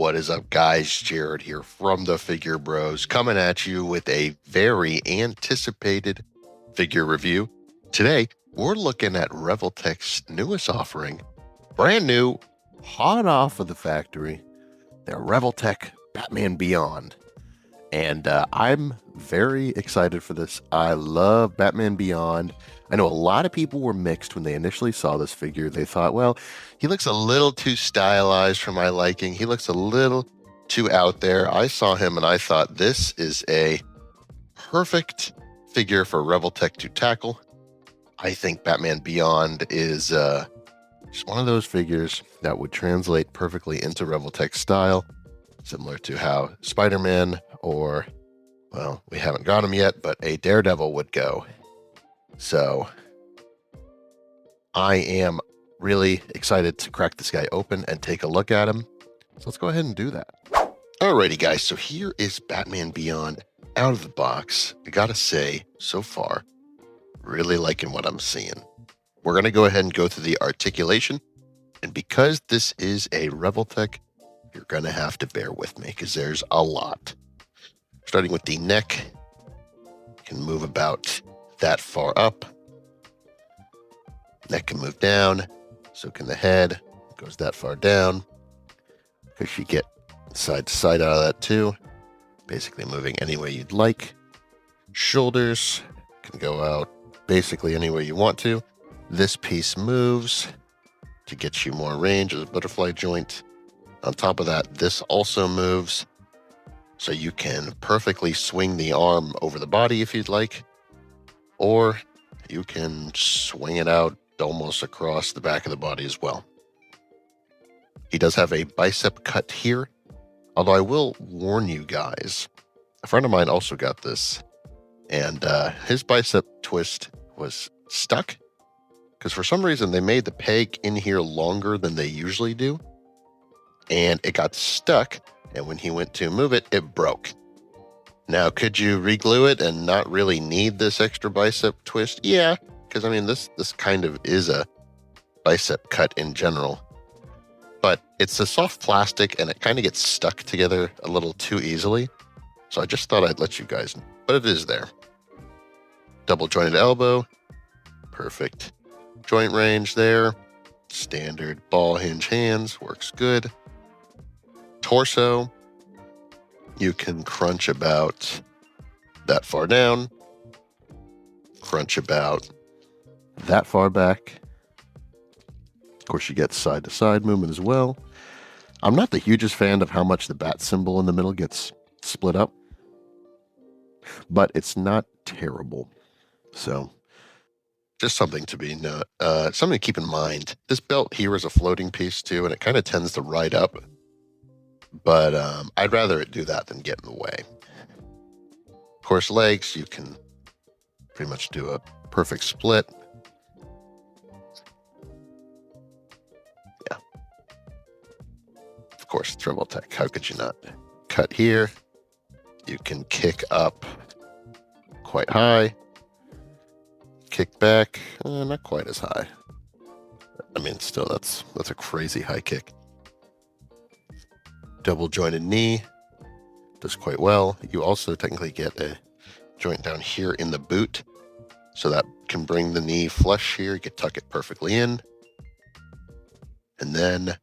What is up, guys? Jared here from the Figure Bros, coming at you with a very anticipated figure review. Today, we're looking at Revoltech's newest offering, brand new, hot off of the factory, their Revoltech Batman Beyond. And I'm very excited for this. I love Batman Beyond. I know a lot of people were mixed when they initially saw this figure. They thought, well, he looks a little too stylized for my liking. He looks a little too out there. I saw him and I thought this is a perfect figure for Revoltech to tackle. I think Batman Beyond is just one of those figures that would translate perfectly into Revoltech style, similar to how Spider-Man or, well, we haven't got him yet, but a Daredevil would go. So I am really excited to crack this guy open and take a look at him. So let's go ahead and do that. Alrighty, guys. So here is Batman Beyond out of the box. I gotta say, so far, really liking what I'm seeing. We're going to go ahead and go through the articulation. And because this is a Revoltech, you're going to have to bear with me because there's a lot. Starting with the neck, you can move about that far up. Neck can move down, so can the head. It goes that far down because you get side to side out of that too. Basically moving any way you'd like. Shoulders can go out basically any way you want to. This piece moves to get you more range as a butterfly joint. On top of that, this also moves, so you can perfectly swing the arm over the body if you'd like, or you can swing it out almost across the back of the body as well. He does have a bicep cut here, although I will warn you guys, a friend of mine also got this, and his bicep twist was stuck, because for some reason they made the peg in here longer than they usually do, and it got stuck, and when he went to move it, it broke. Now, could you re-glue it and not really need this extra bicep twist? Yeah, because I mean, this kind of is a bicep cut in general. But it's a soft plastic, and it kind of gets stuck together a little too easily. So I just thought I'd let you guys know. But it is there. Double jointed elbow. Perfect. Joint range there. Standard ball hinge hands. Works good. Torso, you can crunch about that far down, crunch about that far back. Of course, you get side to side movement as well. I'm not the hugest fan of how much the bat symbol in the middle gets split up, but it's not terrible. So just something to be something to keep in mind. This belt here is a floating piece too, and it kind of tends to ride up. But I'd rather it do that than get in the way. Of course, legs, you can pretty much do a perfect split. Yeah. Of course, it's Revoltech. How could you not? Cut here. You can kick up quite high. Kick back. Not quite as high. I mean, still, that's a crazy high kick. Double jointed knee does quite well. You also technically get a joint down here in the boot, so that can bring the knee flush here. You can tuck it perfectly in. And then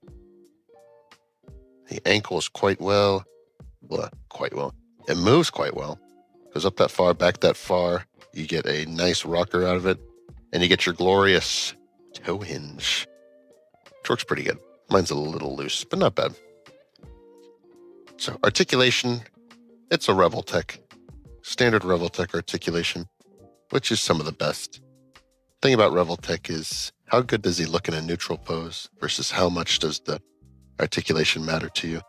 the ankle is quite well. It moves quite well. Goes up that far, back that far. You get a nice rocker out of it, and you get your glorious toe hinge, which works pretty good. Mine's a little loose, but not bad. So articulation, it's a Revoltech, standard Revoltech articulation, which is some of the best. Thing about Revoltech is how good does he look in a neutral pose versus how much does the articulation matter to you?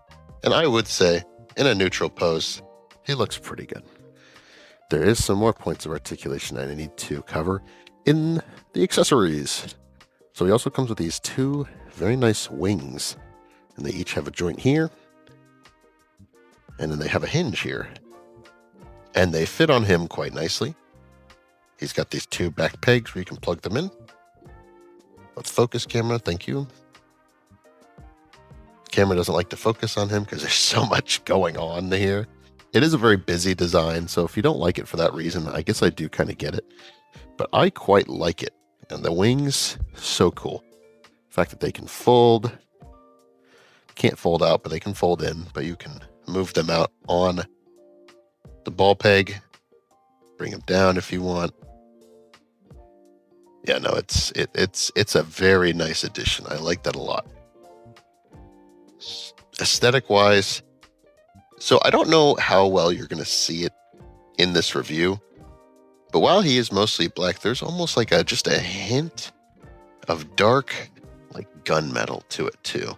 And I would say in a neutral pose, he looks pretty good. There is some more points of articulation I need to cover in the accessories. So he also comes with these two very nice wings, and they each have a joint here. And then they have a hinge here. And they fit on him quite nicely. He's got these two back pegs where you can plug them in. Let's focus, camera. Thank you. camera doesn't like to focus on him because there's so much going on here. It is a very busy design, so if you don't like it for that reason, I guess I do kind of get it. But I quite like it. And the wings, so cool. The fact that they can fold. Can't fold out, but they can fold in. But you can move them out on the ball peg. Bring them down if you want. Yeah, no, it's a very nice addition. I like that a lot. Aesthetic-wise, so I don't know how well you're going to see it in this review, but while he is mostly black, there's almost like just a hint of dark, like gunmetal to it too.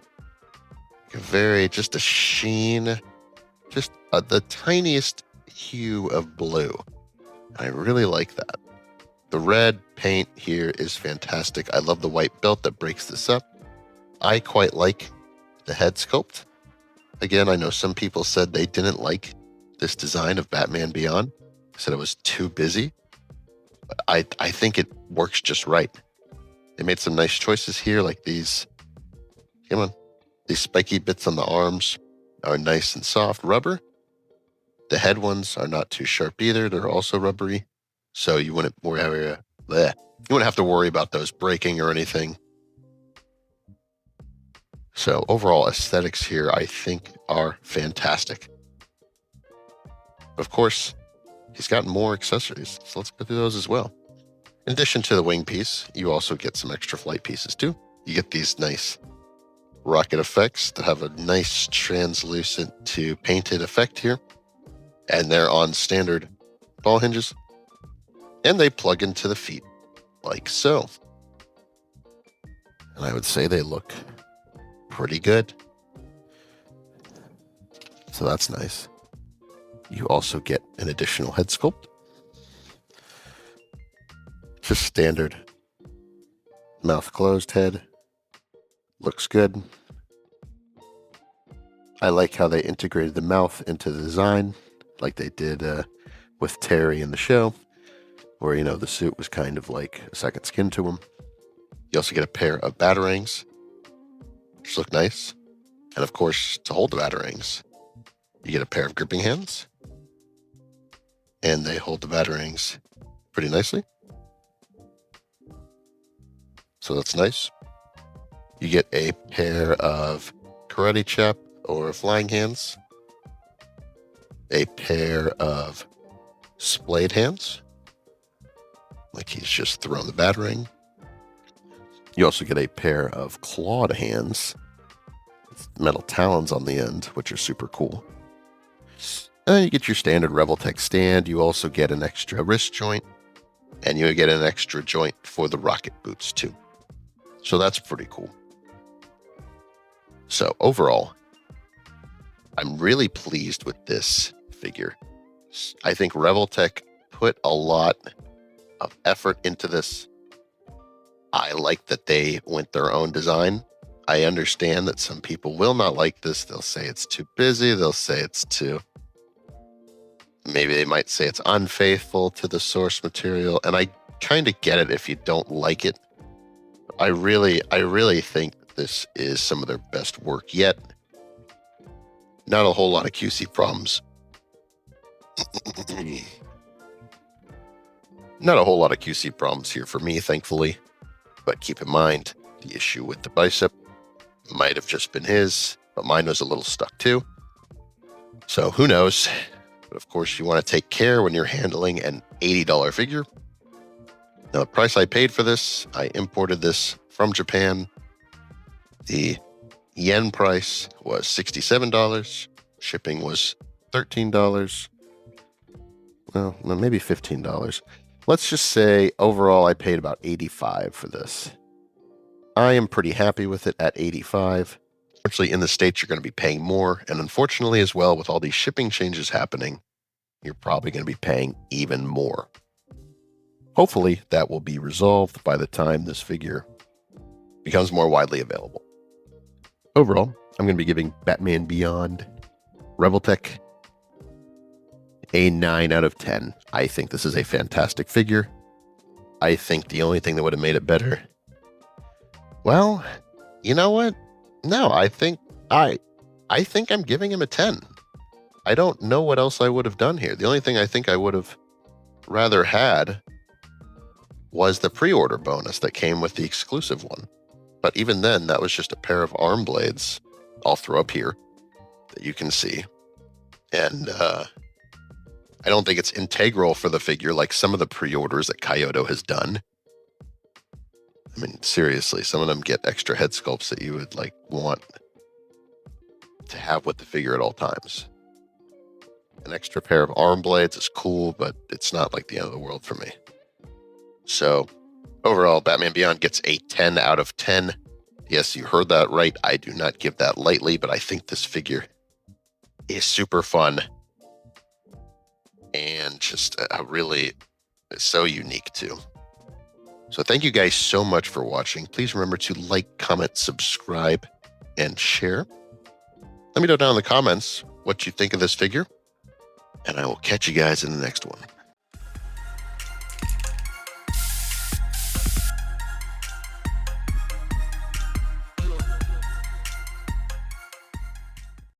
Just a sheen, just the tiniest hue of blue. I really like that. The red paint here is fantastic. I love the white belt that breaks this up. I quite like the head sculpt. Again, I know some people said they didn't like this design of Batman Beyond. Said it was too busy. But I think it works just right. They made some nice choices here, like these. Come on. These spiky bits on the arms are nice and soft rubber. The head ones are not too sharp either. They're also rubbery. So you wouldn't have to worry about those breaking or anything. So overall aesthetics here, I think, are fantastic. Of course, he's got more accessories, so let's go through those as well. In addition to the wing piece, you also get some extra flight pieces too. You get these nice rocket effects that have a nice translucent to painted effect here. And they're on standard ball hinges. And they plug into the feet, like so. And I would say they look pretty good. So that's nice. You also get an additional head sculpt. Just standard mouth closed head. Looks good. I like how they integrated the mouth into the design, like they did with Terry in the show, where, you know, the suit was kind of like a second skin to him. You also get a pair of batarangs, which look nice. And of course, to hold the batarangs, you get a pair of gripping hands. And they hold the batarangs pretty nicely. So that's nice. You get a pair of karate chop or flying hands. A pair of splayed hands, like he's just thrown the batarang. You also get a pair of clawed hands with metal talons on the end, which are super cool. And then you get your standard Revoltech stand. You also get an extra wrist joint, and you get an extra joint for the rocket boots too. So that's pretty cool. So overall, I'm really pleased with this figure. I think Revoltech put a lot of effort into this. I like that they went their own design. I understand that some people will not like this. They'll say it's too busy. They'll say it's too... Maybe they might say it's unfaithful to the source material. And I kind of get it if you don't like it. I really think this is some of their best work yet. Not a whole lot of QC problems. Not a whole lot of QC problems here for me, thankfully. But keep in mind, the issue with the bicep might have just been his, but mine was a little stuck too. So who knows? But of course, you want to take care when you're handling an $80 figure. Now, the price I paid for this, I imported this from Japan. The yen price was $67. Shipping was $13. Well, no, maybe $15. Let's just say overall I paid about $85 for this. I am pretty happy with it at $85. Unfortunately, in the States, you're going to be paying more. And unfortunately, as well, with all these shipping changes happening, you're probably going to be paying even more. Hopefully, that will be resolved by the time this figure becomes more widely available. Overall, I'm going to be giving Batman Beyond Revoltech a 9 out of 10. I think this is a fantastic figure. I think the only thing that would have made it better... Well, you know what? No, I think I think I'm giving him a 10. I don't know what else I would have done here. The only thing I think I would have rather had was the pre-order bonus that came with the exclusive one. But even then, that was just a pair of arm blades I'll throw up here that you can see. And I don't think it's integral for the figure like some of the pre-orders that Kaiyodo has done. I mean, seriously, some of them get extra head sculpts that you would like want to have with the figure at all times. An extra pair of arm blades is cool, but it's not like the end of the world for me. So overall, Batman Beyond gets a 10 out of 10. Yes, you heard that right. I do not give that lightly, but I think this figure is super fun and just really so unique too. So thank you guys so much for watching. Please remember to like, comment, subscribe, and share. Let me know down in the comments what you think of this figure, and I will catch you guys in the next one.